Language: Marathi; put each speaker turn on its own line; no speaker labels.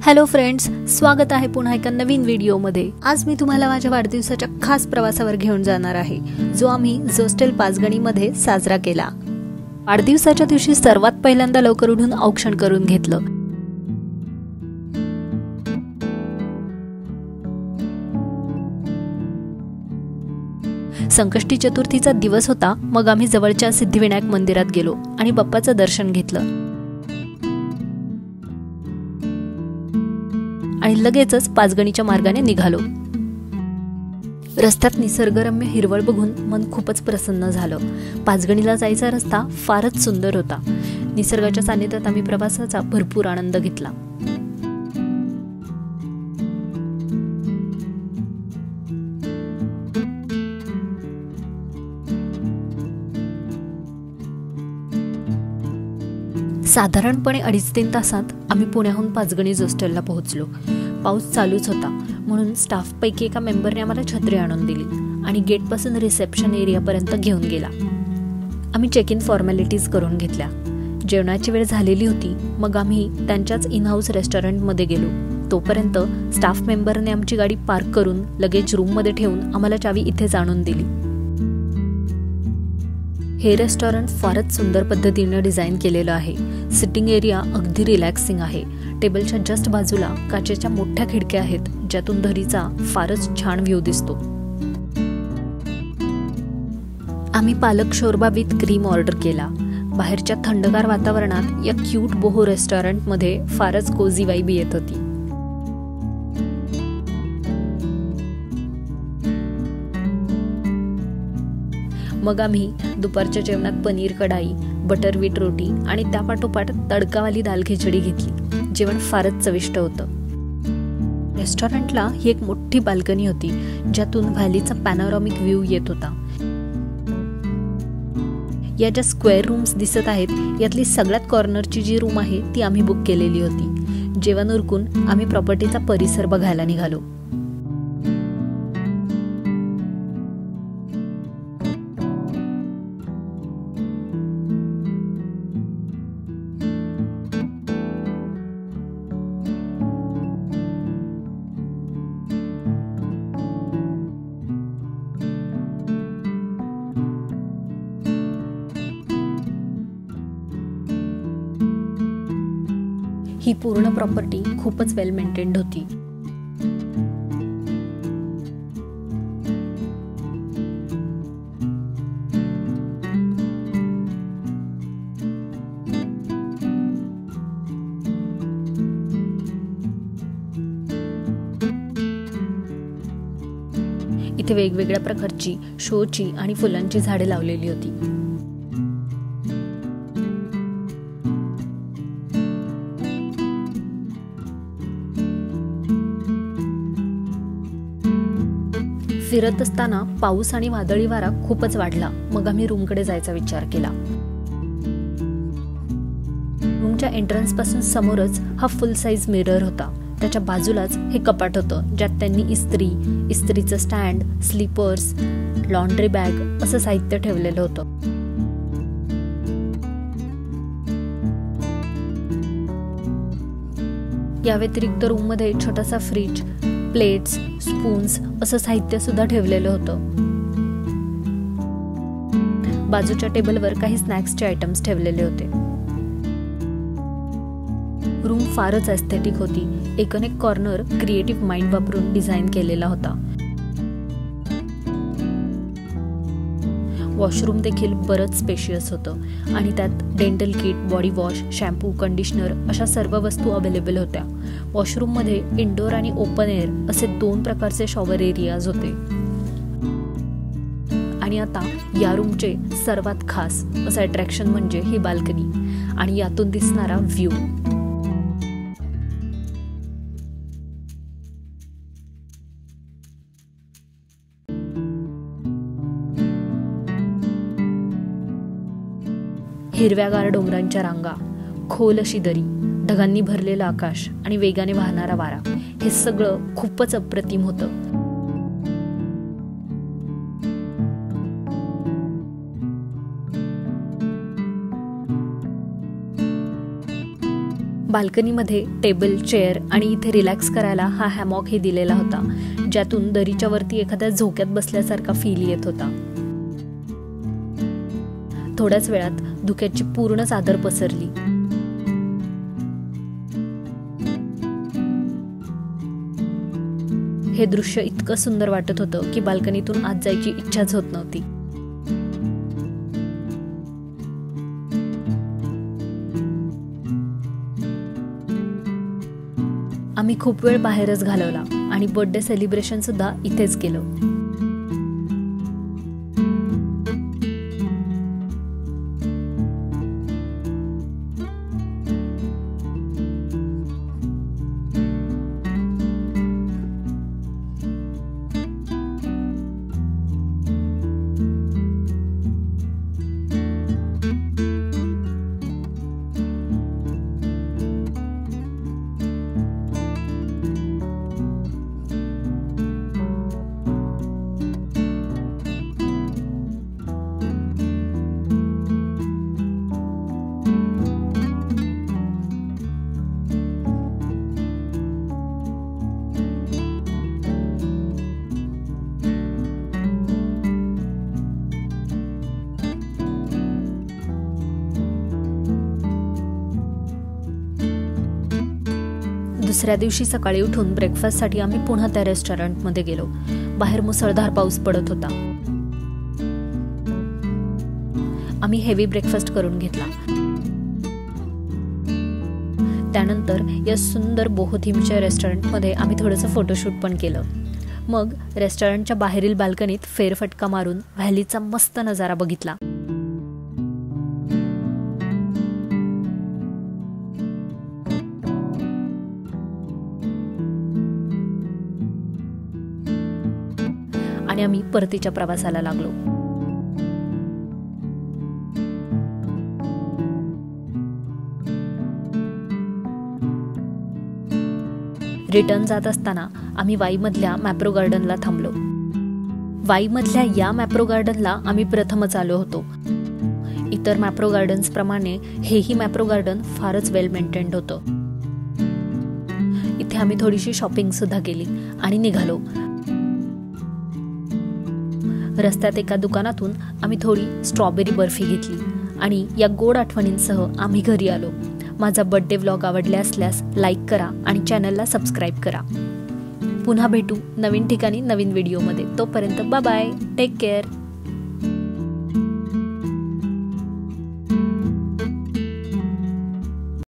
हॅलो फ्रेंड्स, स्वागत आहे पुन्हा एका नवीन व्हिडिओमध्ये। आज मी तुम्हाला माझ्या वाढदिवसाच्या खास प्रवासावर घेऊन जाणार आहे, जो आम्ही जोस्टेल पाचगणीमध्ये साजरा केला। वाढदिवसाच्या दिवशी सर्वात पहिल्यांदा लवकर उठून औक्षण करून घेतलं। संकष्टी चतुर्थीचा दिवस होता, मग आम्ही जवळच्या सिद्धिविनायक मंदिरात गेलो आणि बाप्पाचं दर्शन घेतलं आणि लगेचच पाचगणीच्या मार्गाने निघालो। रस्त्यात निसर्गरम्य हिरवळ बघून मन खूपच प्रसन्न झालं। पाचगणीला जायचा रस्ता फारच सुंदर होता। निसर्गाच्या सानिध्यात आम्ही प्रवासाचा भरपूर आनंद घेतला। साधारणपणे 2.5-3 तासात आम्ही पुण्याहून पाचगणी जोस्टेलला पोहोचलो। पाऊस चालूच होता, म्हणून स्टाफपैकी एका मेंबरने आम्हाला छत्री आणून दिली आणि गेटपासून रिसेप्शन एरियापर्यंत घेऊन गेला। आम्ही चेक इन फॉर्मॅलिटीज करून घेतल्या। जेवणाची वेळ झालेली होती, मग आम्ही त्यांच्याच इन हाऊस रेस्टॉरंटमध्ये गेलो। तोपर्यंत स्टाफ मेंबरने आमची गाडी पार्क करून लगेच रूममध्ये ठेवून आम्हाला चावी इथेच आणून दिली। हे रेस्टॉरंट फारच सुंदर पद्धतीने डिझाईन केलेलं आहे। सिटिंग एरिया अगदी रिलॅक्सिंग आहे। टेबलच्या जस्ट बाजूला काचेच्या मोठ्या खिडक्या आहेत, ज्यातून दरीचा फारच छान व्ह्यू दिसतो। आम्ही पालक शोरबा विथ क्रीम ऑर्डर केला। बाहेरच्या थंडगार वातावरणात या क्यूट बोहो रेस्टॉरंटमध्ये फारच कोझी वाइब येत होती। मग आम्ही दुपारच्या जेवणात पनीर कढाई, बटर व्हीट रोटी आणि त्यापाठोपाठ तडकावाली दाल खिचडी घेतली। जेवण फारच चविष्ट होतं। रेस्टॉरंटला ही एक मोठी बाल्कनी होती, ज्यातून व्हॅलीचा पॅनोरामिक व्ह्यू येत होता। या ज्या स्क्वेअर रूम्स दिसत आहेत, यातली सगळ्यात कॉर्नरची जी रूम आहे ती आम्ही बुक केलेली होती। जेवण उरकून आम्ही प्रॉपर्टीचा परिसर बघायला निघालो। ही पूर्ण प्रॉपर्टी खूपच वेल मेंटेन्ड होती। इथे वेगवेगळ्या प्रकारची शोची आणि फुलांची झाडे लावलेली होती। फिरत असताना पाऊस आणि वादळी वारा खूपच वाढला, मग आम्ही रूमकडे जायचा विचार केला। रूमच्या एंट्रन्स पासून समोरच हा फुल साइज मिरर होता। त्याच्या बाजूलाच हे कपाट होतं, ज्यात त्यांनी इस्त्रीचं स्टँड, स्लीपर्स, लॉन्ड्री बॅग असं साहित्य ठेवलेलं होतं। या व्यतिरिक्त रूममध्ये छोटासा फ्रीज, प्लेट्स, स्पून्स असं साहित्य सुद्धा ठेवलेलं होतं। बाजूच्या टेबलवर काही स्नॅक्सचे आयटम्स ठेवलेले होते। रूम फारच एस्थेटिक होती। एक कॉर्नर क्रिएटिव्ह माइंड वापरून डिझाईन केलेला होता। वॉशरूम देखील बरंच स्पेशियस होतं आणि त्यात dental kit, body wash, shampoo, conditioner अशा सर्व वस्तू अवेलेबल होत्या। वॉशरूममध्ये इंडोर आणि ओपन एअर असे 2 प्रकारचे शॉवर एरियाज होते। आणि आता या रूमचे सर्वात खास असं अट्रॅक्शन म्हणजे ही बाल्कनी आणि यातून दिसणारा व्ह्यू। हिरव्यागार डोंगरांच्या रांगा, खोल अशी दरी, ढगांनी भरलेलं आकाश आणि वेगाने वाहणारा वारा, हे सगळं खूपच अप्रतिम होतं। बाल्कनीमध्ये टेबल, चेअर आणि इथे रिलॅक्स करायला हा हॅमॉक हे दिलेला होता, ज्यातून दरीच्या वरती एखाद्या झोक्यात बसल्यासारखा फील येत होता. थोड्याच वेळात धुक्याची पूर्ण चादर पसरली. हे दृश्य इतकं सुंदर वाटत होतं की बाल्कनीतून आत जायची इच्छाच होत नव्हती. आम्ही खूप वेळ बाहेरच घालवला आणि बर्थडे सेलिब्रेशन सुद्धा इथेच केलं. दुसऱ्या दिवशी सकाळी उठून ब्रेकफास्टसाठी आम्ही पुन्हा त्या रेस्टॉरंटमध्ये गेलो. बाहेर मुसळधार पाऊस पडत होता. आम्ही हेवी ब्रेकफास्ट करून घेतला. त्यानंतर या सुंदर बोहो थीमच्या रेस्टॉरंटमध्ये आम्ही थोडंसं फोटोशूट पण केलं. मग रेस्टॉरंटच्या बाहेरील बाल्कनीत फेरफटका मारून व्हॅलीचा मस्त नजारा बघितला. आणि आम्ही परतीच्या प्रवासाला लागलो. रिटर्न जात असताना आम्ही वाईमधल्या मॅप्रो गार्डनला थांबलो. वाईमधल्या या मॅप्रो गार्डनला आम्ही प्रथमच आलो होतो. इतर मॅप्रो गार्डन्स प्रमाणे हेही मॅप्रो गार्डन फारच वेल मेंटेन्ड होतं. इथे आम्ही थोडीशी शॉपिंग सुद्धा केली आणि निघालो. रस्त्यात एका दुकानातून आम्ही थोडी स्ट्रॉबेरी बर्फी घेतली आणि या गोड आठवणींसह आम्ही घरी आलो. माझा बर्थडे व्लॉग आवडला असल्यास लाईक करा आणि चॅनलला सबस्क्राईब करा. पुन्हा भेटू नवीन ठिकाणी नवीन व्हिडिओमध्ये. तोपर्यंत बाय बाय, टेक केअर.